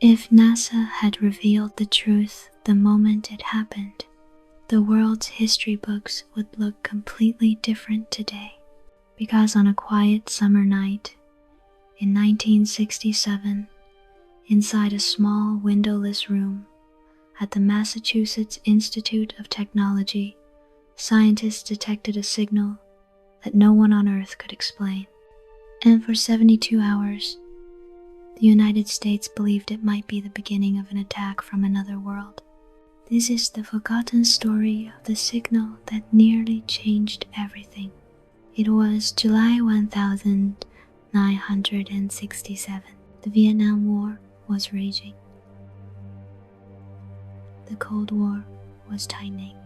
If NASA had revealed the truth the moment it happened, the world's history books would look completely different today. Because on a quiet summer night in 1967, inside a small windowless room at the Massachusetts Institute of Technology, scientists detected a signal that no one on Earth could explain. And for 72 hours, the United States believed it might be the beginning of an attack from another world. This is the forgotten story of the signal that nearly changed everything. It was July 1967. The Vietnam War was raging. The Cold War was tightening.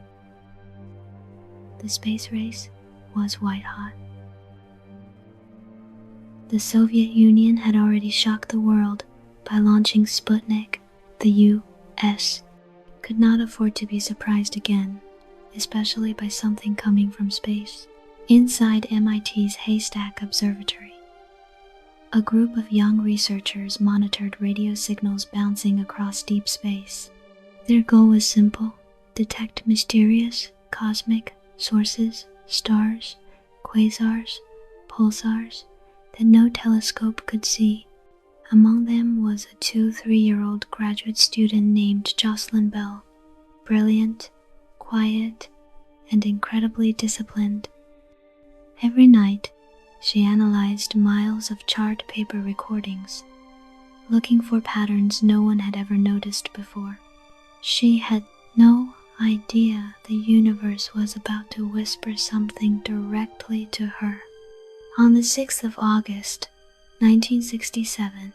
The space race was white hot. The Soviet Union had already shocked the world by launching Sputnik. The U.S. could not afford to be surprised again, especially by something coming from space. Inside MIT's Haystack Observatory, a group of young researchers monitored radio signals bouncing across deep space. Their goal was simple: detect mysterious cosmic sources, stars, quasars, pulsars that no telescope could see. Among them was a 2-3-year-old graduate student named Jocelyn Bell, brilliant, quiet, and incredibly disciplined. Every night, she analyzed miles of chart paper recordings, looking for patterns no one had ever noticed before. She had no idea the universe was about to whisper something directly to her. On the 6th of August, 1967,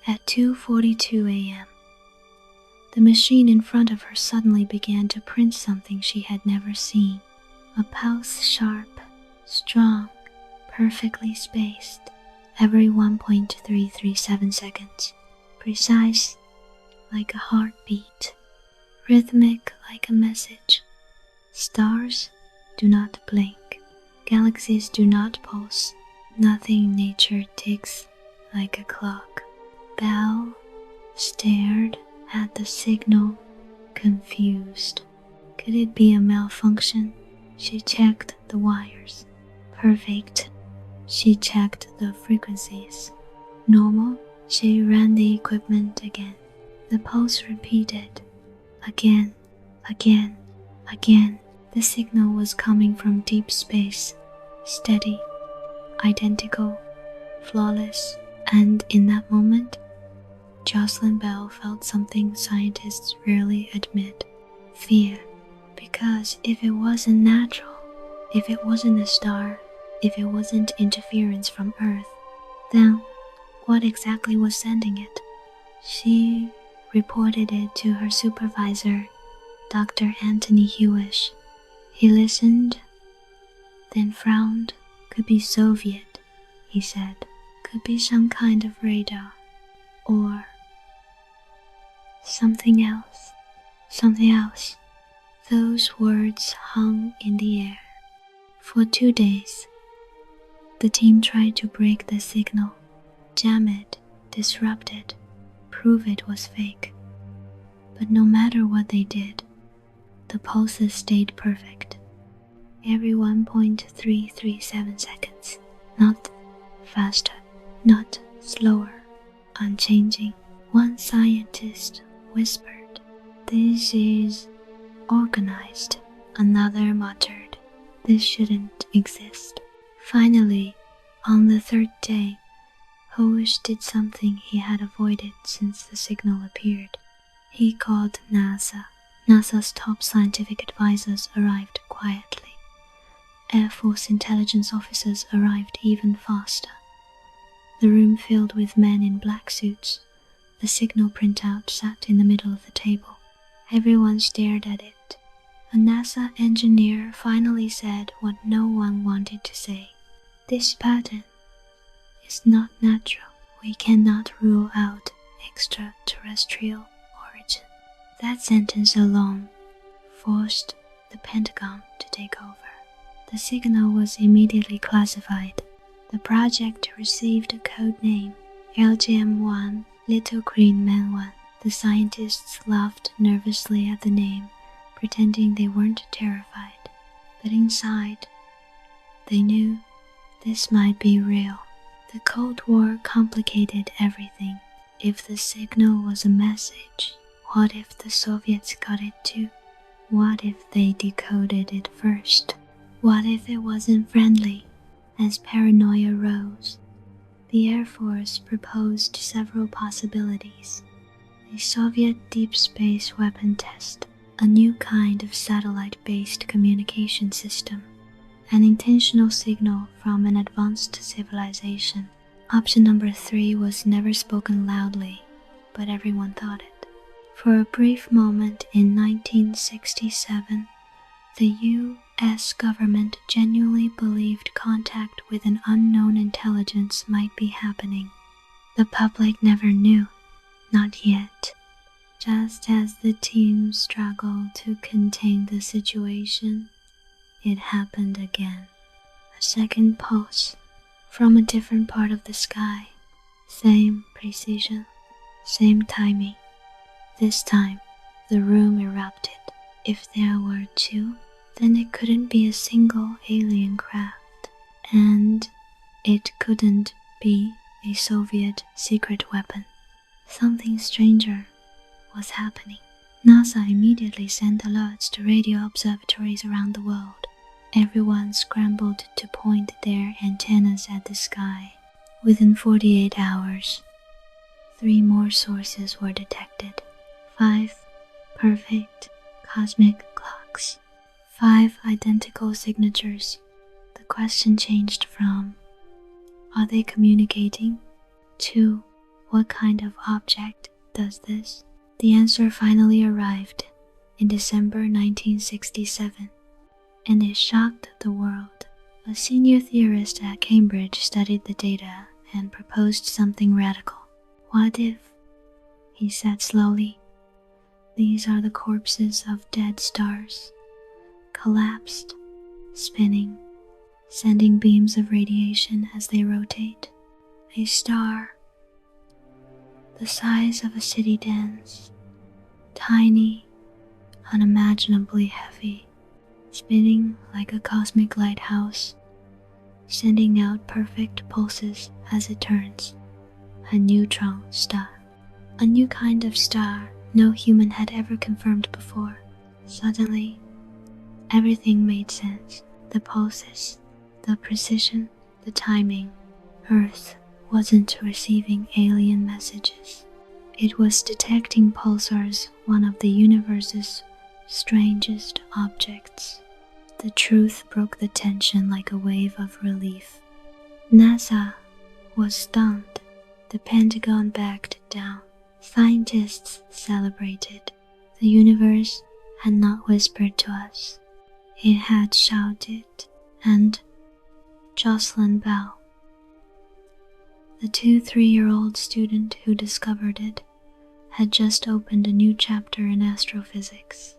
at 2:42 a.m., the machine in front of her suddenly began to print something she had never seen. A pulse, sharp, strong, perfectly spaced, every 1.337 seconds, precise like a heartbeat, rhythmic like a message. Stars do not blink. Galaxies do not pulse. Nothing in nature ticks like a clock. Bell stared at the signal, confused. Could it be a malfunction? She checked the wires. Perfect. She checked the frequencies. Normal. She ran the equipment again. The pulse repeated. Again, again, again. The signal was coming from deep space. Steady, identical, flawless, and in that moment, Jocelyn Bell felt something scientists rarely admit: fear. Because if it wasn't natural, if it wasn't a star, if it wasn't interference from Earth, then what exactly was sending it? She reported it to her supervisor, Dr. Anthony Hewish. He listened, then frowned. Could be Soviet, he said. Could be some kind of radar. Or something else. Something else. Those words hung in the air. For 2 days, the team tried to break the signal, jam it, disrupt it, prove it was fake. But no matter what they did, the pulses stayed perfect. Every 1.337 seconds, not faster, not slower, unchanging. One scientist whispered, "This is organized." Another muttered, "This shouldn't exist." Finally, on the 3rd day, Hewish did something he had avoided since the signal appeared. He called NASA. NASA's top scientific advisors arrived quietly. Air Force intelligence officers arrived even faster. The room filled with men in black suits. The signal printout sat in the middle of the table. Everyone stared at it. A NASA engineer finally said what no one wanted to say. "This pattern is not natural. We cannot rule out extraterrestrial origin." That sentence alone forced the Pentagon to take over. The signal was immediately classified. The project received a code name, LGM-1 Little Green Man 1. The scientists laughed nervously at the name, pretending they weren't terrified. But inside, they knew this might be real. The Cold War complicated everything. If the signal was a message, what if the Soviets got it too? What if they decoded it first? What if it wasn't friendly? As paranoia rose, the Air Force proposed several possibilities. A Soviet deep space weapon test, a new kind of satellite-based communication system, an intentional signal from an advanced civilization. Option number 3 was never spoken loudly, but everyone thought it. For a brief moment in 1967, the U.S. government genuinely believed contact with an unknown intelligence might be happening. The public never knew, not yet. Just as the team struggled to contain the situation, it happened again. A second pulse from a different part of the sky. Same precision, same timing. This time, the room erupted. If there were two, then it couldn't be a single alien craft, and it couldn't be a Soviet secret weapon. Something stranger was happening. NASA immediately sent alerts to radio observatories around the world. Everyone scrambled to point their antennas at the sky. Within 48 hours, 3 more sources were detected. 5 perfect cosmic clocks. 5 identical signatures. The question changed from, are they communicating? To, what kind of object does this? The answer finally arrived in December 1967, and it shocked the world. A senior theorist at Cambridge studied the data and proposed something radical. What if, he said slowly, these are the corpses of dead stars, collapsed, spinning, sending beams of radiation as they rotate. A star, the size of a city dance, tiny, unimaginably heavy, spinning like a cosmic lighthouse, sending out perfect pulses as it turns. A neutron star, a new kind of star no human had ever confirmed before. Suddenly, everything made sense. The pulses, the precision, the timing. Earth wasn't receiving alien messages. It was detecting pulsars, one of the universe's strangest objects. The truth broke the tension like a wave of relief. NASA was stunned. The Pentagon backed down. Scientists celebrated. The universe had not whispered to us. It had shouted. And Jocelyn Bell, the 3-year-old student who discovered it, had just opened a new chapter in astrophysics.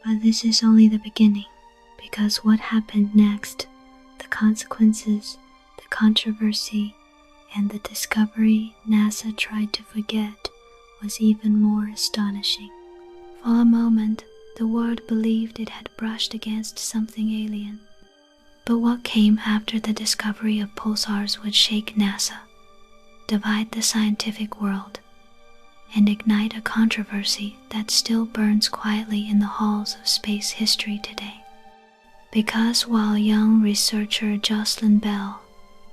But this is only the beginning, because what happened next, the consequences, the controversy, and the discovery NASA tried to forget was even more astonishing. For a moment, the world believed it had brushed against something alien. But what came after the discovery of pulsars would shake NASA, divide the scientific world, and ignite a controversy that still burns quietly in the halls of space history today. Because while young researcher Jocelyn Bell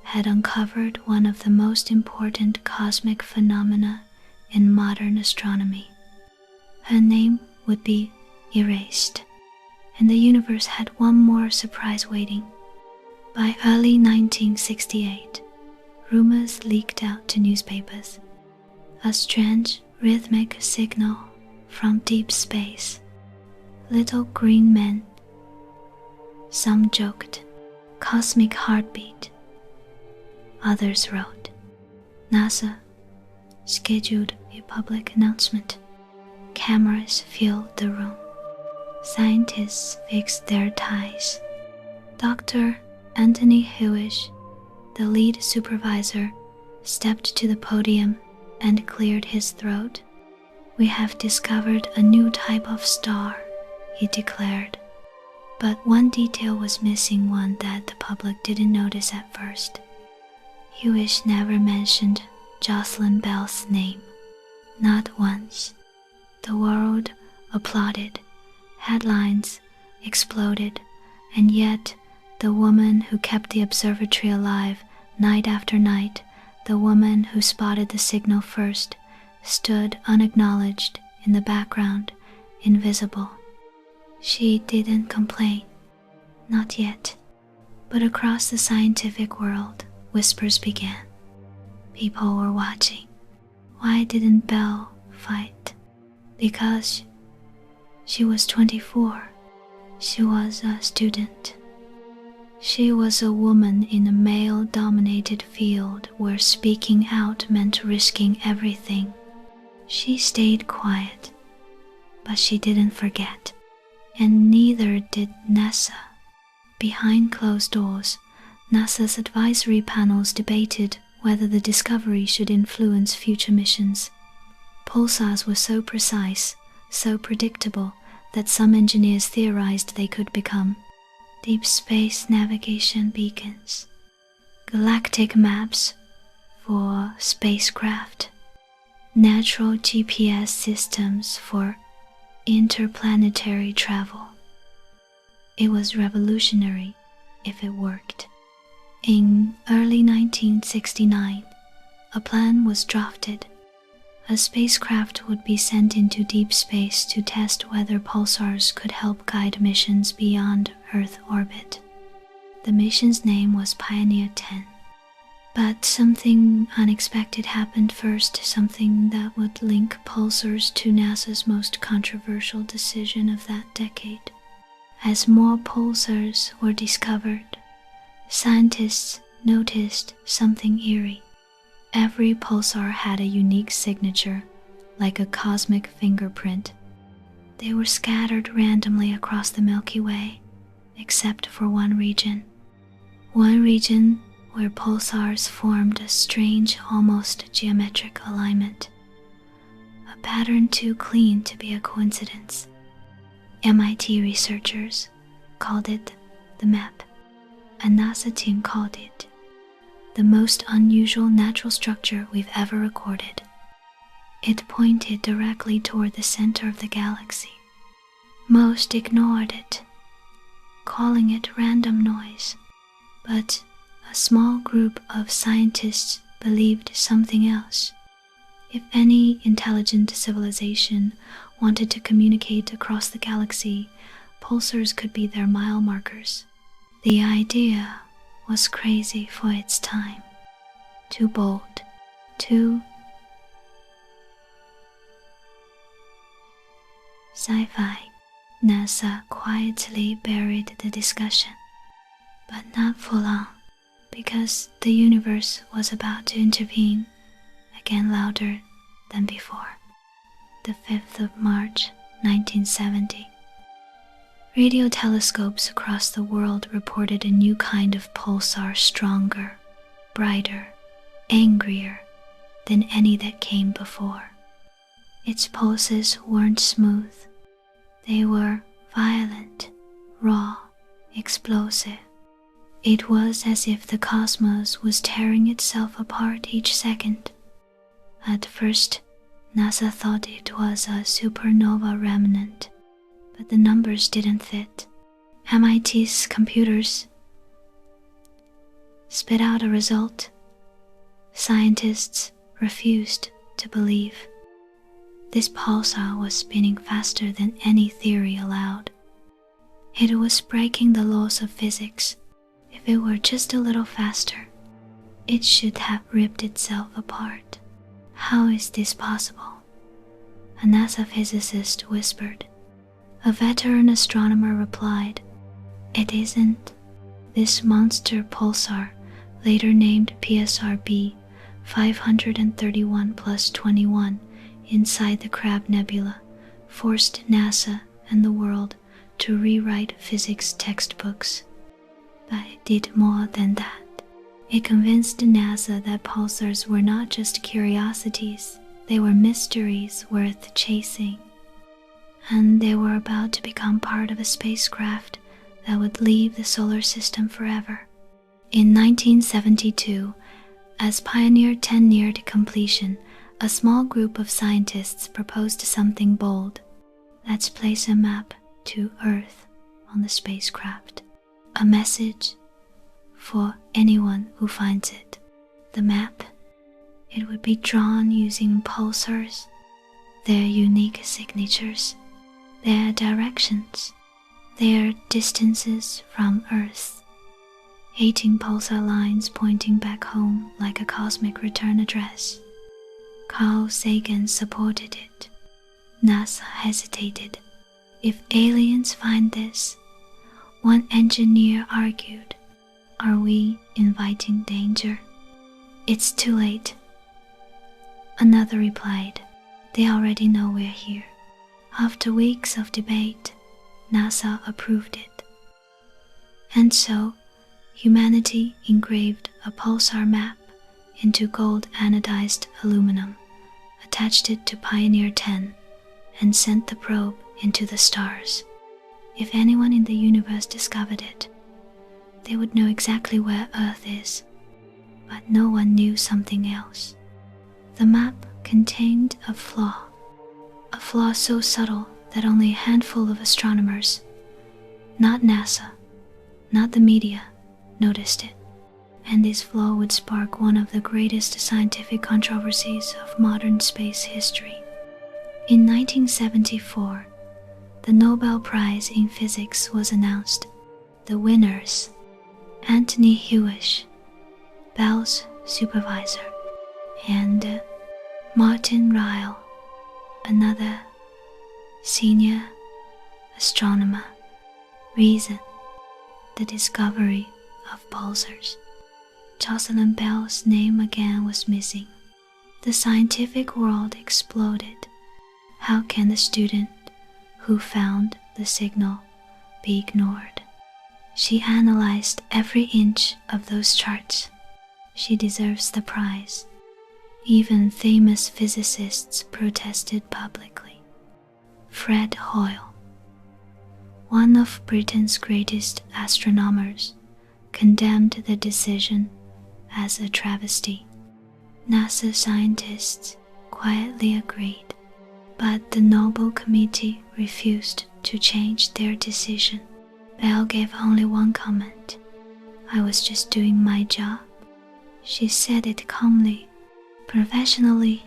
had uncovered one of the most important cosmic phenomena in modern astronomy, her name would be erased, and the universe had one more surprise waiting. By early 1968, rumors leaked out to newspapers. A strange, rhythmic signal from deep space. Little green men. Some joked, cosmic heartbeat. Others wrote, NASA scheduled a public announcement. Cameras filled the room. Scientists fixed their ties. Dr. Anthony Hewish, the lead supervisor, stepped to the podium and cleared his throat. "We have discovered a new type of star," he declared. But one detail was missing, one that the public didn't notice at first. Hewish never mentioned Jocelyn Bell's name. Not once. The world applauded, headlines exploded, and yet the woman who kept the observatory alive night after night, the woman who spotted the signal first, stood unacknowledged in the background, invisible. She didn't complain. Not yet. But across the scientific world, whispers began. People were watching. Why didn't Belle fight? Because she was 24. She was a student. She was a woman in a male-dominated field where speaking out meant risking everything. She stayed quiet, but she didn't forget, and neither did NASA. Behind closed doors, NASA's advisory panels debated whether the discovery should influence future missions. Pulsars were so precise, so predictable, that some engineers theorized they could become deep space navigation beacons, galactic maps for spacecraft, natural GPS systems for interplanetary travel. It was revolutionary if it worked. In early 1969, a plan was drafted. A spacecraft would be sent into deep space to test whether pulsars could help guide missions beyond Earth orbit. The mission's name was Pioneer 10. But something unexpected happened first, something that would link pulsars to NASA's most controversial decision of that decade. As more pulsars were discovered, scientists noticed something eerie. Every pulsar had a unique signature, like a cosmic fingerprint. They were scattered randomly across the Milky Way, except for one region where pulsars formed a strange, almost geometric alignment, a pattern too clean to be a coincidence. MIT researchers called it the map. A NASA team called it the most unusual natural structure we've ever recorded. It pointed directly toward the center of the galaxy. Most ignored it, calling it random noise, but a small group of scientists believed something else. If any intelligent civilization wanted to communicate across the galaxy, pulsars could be their mile markers. The idea was crazy for its time, too bold, too sci-fi. NASA quietly buried the discussion, but not for long, because the universe was about to intervene, again louder than before. The 5th of March, 1970. Radio telescopes across the world reported a new kind of pulsar, stronger, brighter, angrier than any that came before. Its pulses weren't smooth. They were violent, raw, explosive. It was as if the cosmos was tearing itself apart each second. At first, NASA thought it was a supernova remnant, but the numbers didn't fit. MIT's computers spit out a result. Scientists refused to believe. This pulsar was spinning faster than any theory allowed. It was breaking the laws of physics. If it were just a little faster, it should have ripped itself apart. How is this possible? A NASA physicist whispered. A veteran astronomer replied, "It isn't." This monster pulsar, later named PSRB 531 plus 21, inside the Crab Nebula, forced NASA and the world to rewrite physics textbooks. But it did more than that. It convinced NASA that pulsars were not just curiosities, they were mysteries worth chasing. And they were about to become part of a spacecraft that would leave the solar system forever. In 1972, as Pioneer 10 neared completion, a small group of scientists proposed something bold. Let's place a map to Earth on the spacecraft. A message for anyone who finds it. The map, it would be drawn using pulsars, their unique signatures, their directions, their distances from Earth. 18 pulsar lines pointing back home like a cosmic return address. Carl Sagan supported it. NASA hesitated. If aliens find this, one engineer argued, are we inviting danger? It's too late. Another replied, they already know we're here. After weeks of debate, NASA approved it. And so, humanity engraved a pulsar map into gold anodized aluminum, attached it to Pioneer 10, and sent the probe into the stars. If anyone in the universe discovered it, they would know exactly where Earth is, but no one knew something else. The map contained a flaw so subtle that only a handful of astronomers, not NASA, not the media, noticed it, and this flaw would spark one of the greatest scientific controversies of modern space history. In 1974, the Nobel Prize in Physics was announced. The winners, Anthony Hewish, Bell's supervisor, and Martin Ryle, another senior astronomer. Reason: the discovery of pulsars. Jocelyn Bell's name again was missing. The scientific world exploded. How can the student who found the signal be ignored? She analyzed every inch of those charts. She deserves the prize. Even famous physicists protested publicly. Fred Hoyle, one of Britain's greatest astronomers, condemned the decision as a travesty. NASA scientists quietly agreed, but the Nobel Committee refused to change their decision. Bell gave only one comment. I was just doing my job. She said it calmly, professionally,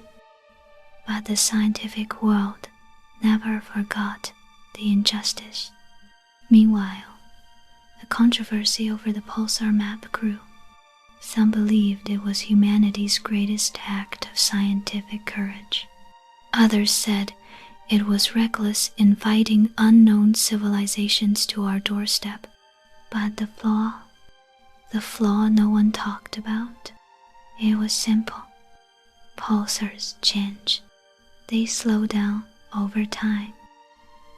but the scientific world never forgot the injustice. Meanwhile, the controversy over the pulsar map grew. Some believed it was humanity's greatest act of scientific courage. Others said it was reckless inviting unknown civilizations to our doorstep. But the flaw no one talked about, it was simple. Pulsars change. They slow down over time.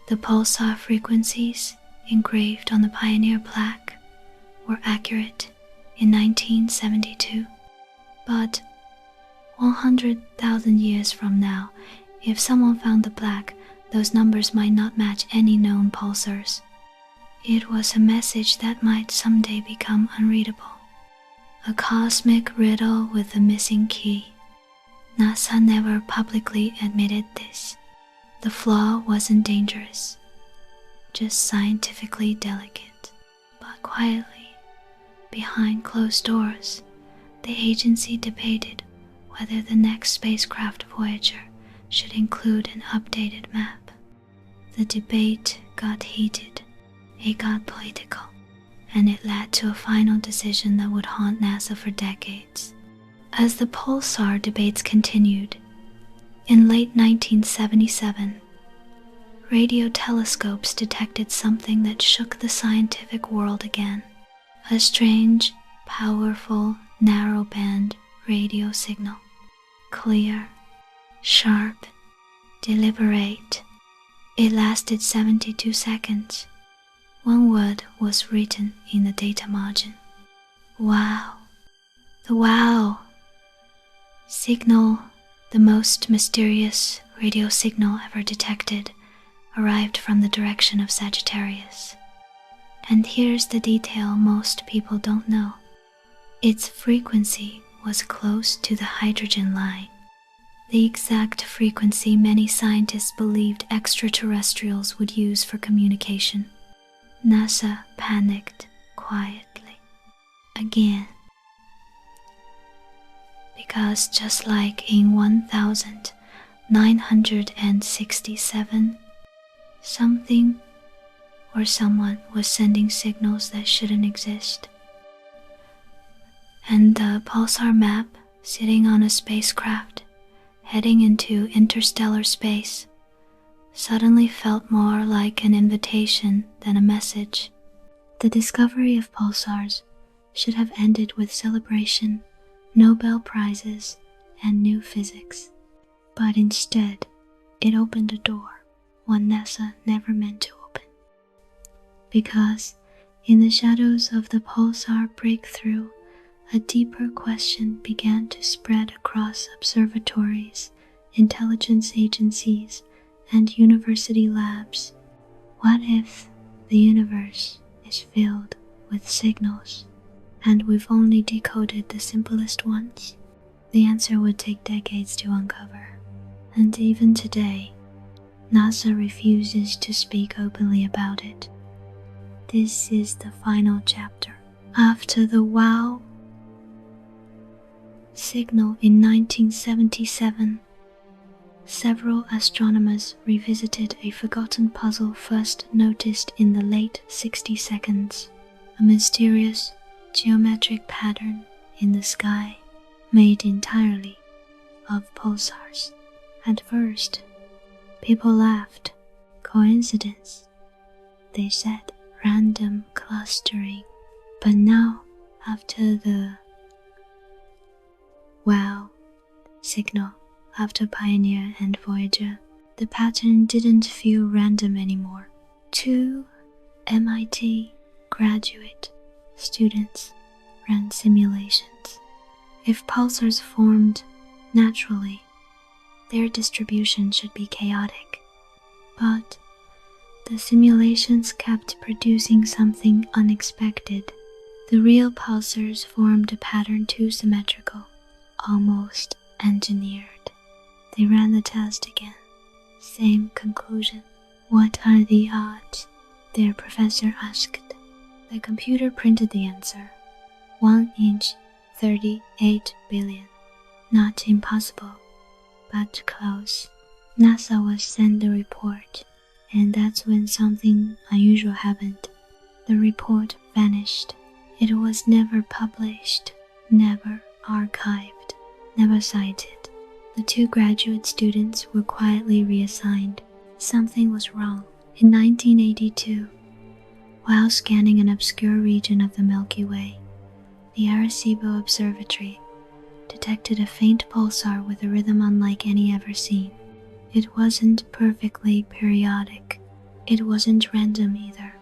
The pulsar frequencies engraved on the Pioneer plaque were accurate in 1972. But 100,000 years from now, if someone found the plaque, those numbers might not match any known pulsars. It was a message that might someday become unreadable. A cosmic riddle with a missing key. NASA never publicly admitted this. The flaw wasn't dangerous, just scientifically delicate. But quietly, behind closed doors, the agency debated whether the next spacecraft Voyager should include an updated map. The debate got heated, it got political, and it led to a final decision that would haunt NASA for decades. As the pulsar debates continued, in late 1977, radio telescopes detected something that shook the scientific world again. A strange, powerful, narrow-band radio signal. Clear, sharp, deliberate. It lasted 72 seconds. One word was written in the data margin. Wow. The wow signal, the most mysterious radio signal ever detected, arrived from the direction of Sagittarius. And here's the detail most people don't know. Its frequency was close to the hydrogen line, the exact frequency many scientists believed extraterrestrials would use for communication. NASA panicked quietly again, because just like in 1967, something or someone was sending signals that shouldn't exist. And the pulsar map sitting on a spacecraft heading into interstellar space suddenly felt more like an invitation than a message. The discovery of pulsars should have ended with celebration, Nobel Prizes, and new physics. But instead, it opened a door one NASA never meant to open. Because in the shadows of the pulsar breakthrough, a deeper question began to spread across observatories, intelligence agencies, and university labs. What if the universe is filled with signals, and we've only decoded the simplest ones? The answer would take decades to uncover, and even today, NASA refuses to speak openly about it. This is the final chapter. After the wow signal in 1977, several astronomers revisited a forgotten puzzle first noticed in the late 60s, a mysterious geometric pattern in the sky made entirely of pulsars. At first, people laughed. Coincidence, they said, random clustering. But now, after the wow signal, after Pioneer and Voyager, the pattern didn't feel random anymore. 2 MIT graduate students ran simulations. If pulsars formed naturally, their distribution should be chaotic. But the simulations kept producing something unexpected. The real pulsars formed a pattern too symmetrical, almost engineered. They ran the test again. Same conclusion. What are the odds? Their professor asked. The computer printed the answer. 1 inch, 38 billion. Not impossible, but close. NASA was sent the report, and that's when something unusual happened. The report vanished. It was never published, never archived, never cited. The 2 graduate students were quietly reassigned. Something was wrong. In 1982, while scanning an obscure region of the Milky Way, the Arecibo Observatory detected a faint pulsar with a rhythm unlike any ever seen. It wasn't perfectly periodic. It wasn't random either.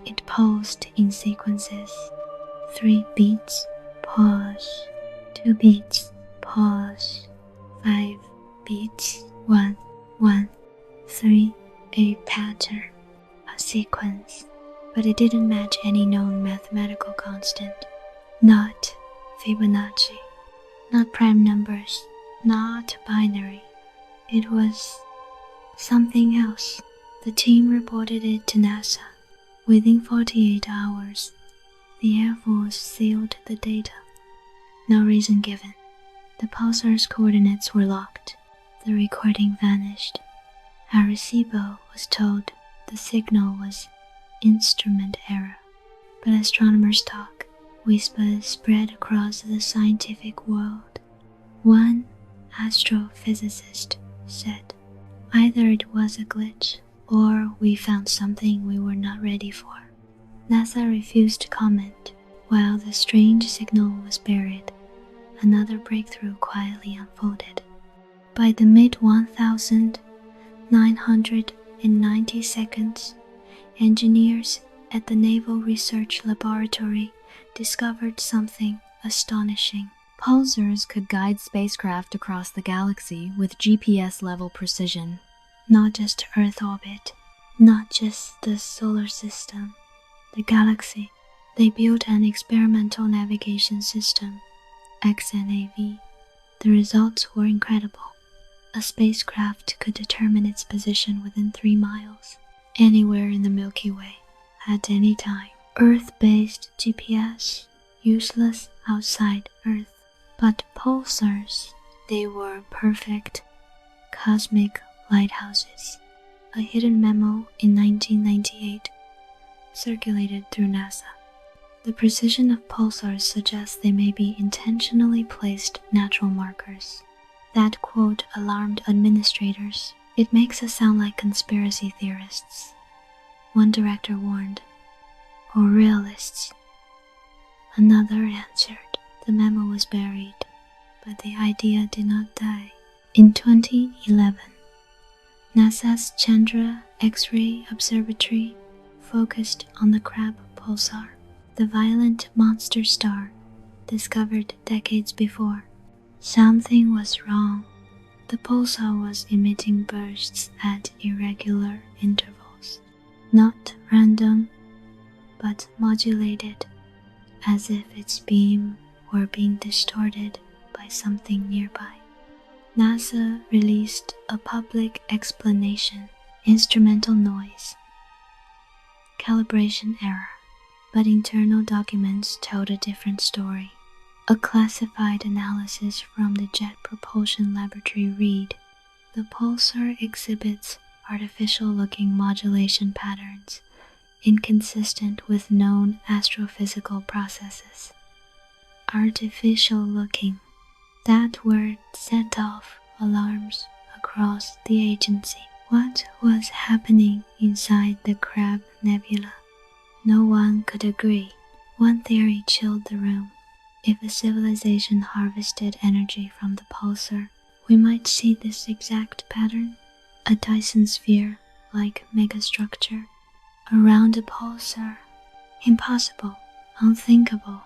It pulsed in sequences. 3 beats, pause. 2 beats, pause. 5 beats, 1, 1, 3, a pattern, a sequence. But it didn't match any known mathematical constant. Not Fibonacci, not prime numbers, not binary. It was something else. The team reported it to NASA. Within 48 hours, the Air Force sealed the data. No reason given. The pulsar's coordinates were locked. The recording vanished. Arecibo was told the signal was instrument error. But astronomers talk. Whispers spread across the scientific world. One astrophysicist said, either it was a glitch, or we found something we were not ready for. NASA refused to comment. While the strange signal was buried, another breakthrough quietly unfolded. By the mid-1990s, engineers at the Naval Research Laboratory discovered something astonishing. Pulsars could guide spacecraft across the galaxy with GPS-level precision, not just Earth orbit, not just the solar system, the galaxy. They built an experimental navigation system, XNAV. The results were incredible. A spacecraft could determine its position within 3 miles, anywhere in the Milky Way, at any time. Earth-based GPS, useless outside Earth. But pulsars, they were perfect cosmic lighthouses. A hidden memo in 1998 circulated through NASA. The precision of pulsars suggests they may be intentionally placed natural markers. That quote alarmed administrators. It makes us sound like conspiracy theorists. One director warned, or realists. Another answered. The memo was buried, but the idea did not die. In 2011, NASA's Chandra X-ray Observatory focused on the Crab pulsar, the violent monster star discovered decades before. Something was wrong. The pulsar was emitting bursts at irregular intervals, not random, but modulated, as if its beam were being distorted by something nearby. NASA released a public explanation, instrumental noise, calibration error, but internal documents told a different story. A classified analysis from the Jet Propulsion Laboratory read, the pulsar exhibits artificial-looking modulation patterns inconsistent with known astrophysical processes. Artificial-looking. That word set off alarms across the agency. What was happening inside the Crab Nebula? No one could agree. One theory chilled the room. If a civilization harvested energy from the pulsar, we might see this exact pattern. A Dyson sphere-like megastructure around a pulsar. Impossible, unthinkable,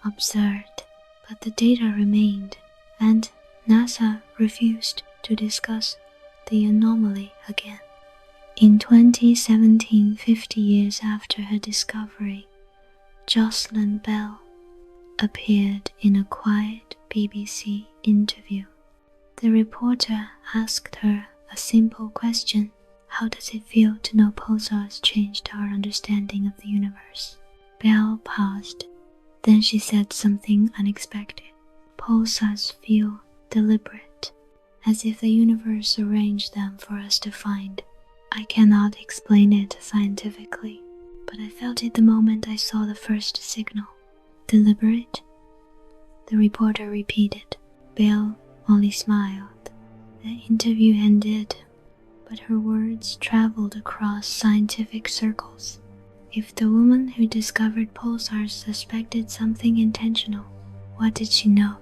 absurd. But the data remained, and NASA refused to discuss the anomaly again. In 2017, 50 years after her discovery, Jocelyn Bell appeared in a quiet BBC interview. The reporter asked her a simple question: how does it feel to know pulsars changed our understanding of the universe? Bell paused. Then she said something unexpected. Pulsars feel deliberate, as if the universe arranged them for us to find. I cannot explain it scientifically, but I felt it the moment I saw the first signal. Deliberate? The reporter repeated. Bell only smiled. The interview ended, but her words traveled across scientific circles. If the woman who discovered pulsars suspected something intentional, what did she know?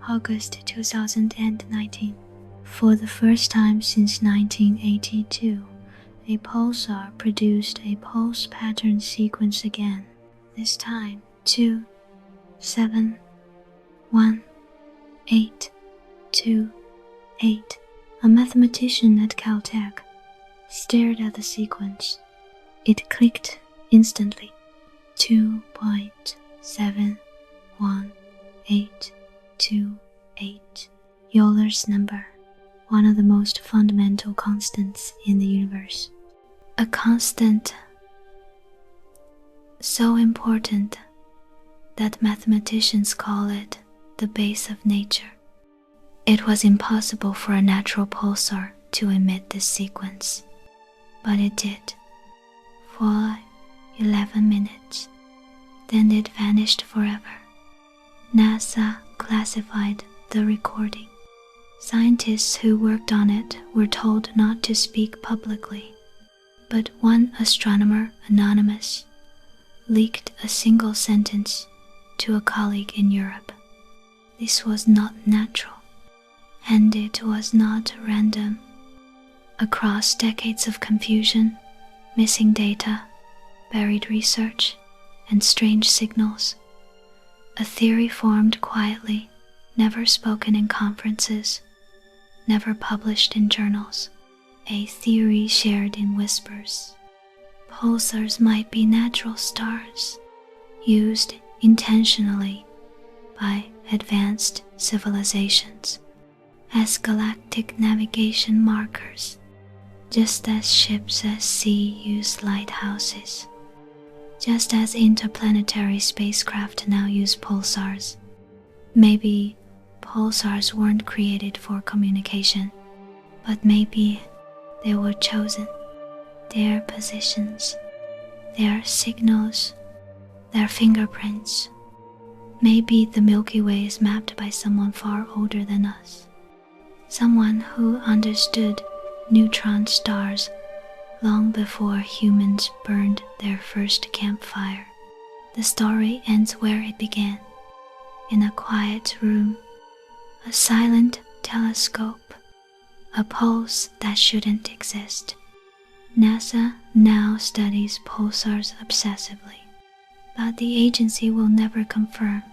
August 2019. For the first time since 1982, a pulsar produced a pulse pattern sequence again. This time, 2, 7, 1, 8, 2, 8. A mathematician at Caltech stared at the sequence. It clicked instantly. 2.71828. Euler's number, one of the most fundamental constants in the universe. A constant so important that mathematicians call it the base of nature. It was impossible for a natural pulsar to emit this sequence, but it did. For 11 minutes, then it vanished forever. NASA classified the recording. Scientists who worked on it were told not to speak publicly, but one astronomer, anonymous, leaked a single sentence to a colleague in Europe. This was not natural, and it was not random. Across decades of confusion, missing data, buried research, and strange signals, A theory formed quietly, never spoken in conferences, never published in journals. A theory shared in whispers. Pulsars might be natural stars, used intentionally by advanced civilizations as galactic navigation markers, just as ships at sea use lighthouses, just as interplanetary spacecraft now use pulsars. Maybe pulsars weren't created for communication, but maybe they were chosen. Their positions, their signals, their fingerprints. Maybe the Milky Way is mapped by someone far older than us, someone who understood neutron stars long before humans burned their first campfire. The story ends where it began, in a quiet room, a silent telescope, a pulse that shouldn't exist. NASA now studies pulsars obsessively, but the agency will never confirm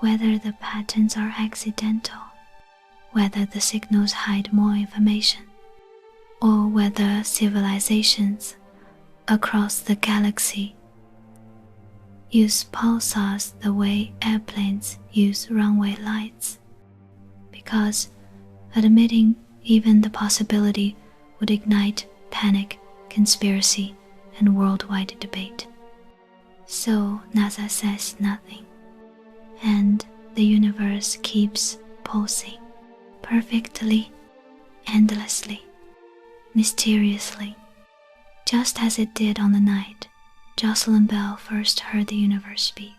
whether the patterns are accidental, whether the signals hide more information, or whether civilizations across the galaxy use pulsars the way airplanes use runway lights, because admitting even the possibility would ignite panic, conspiracy, and worldwide debate. So NASA says nothing, and the universe keeps pulsing, perfectly, endlessly, mysteriously, just as it did on the night Jocelyn Bell first heard the universe speak.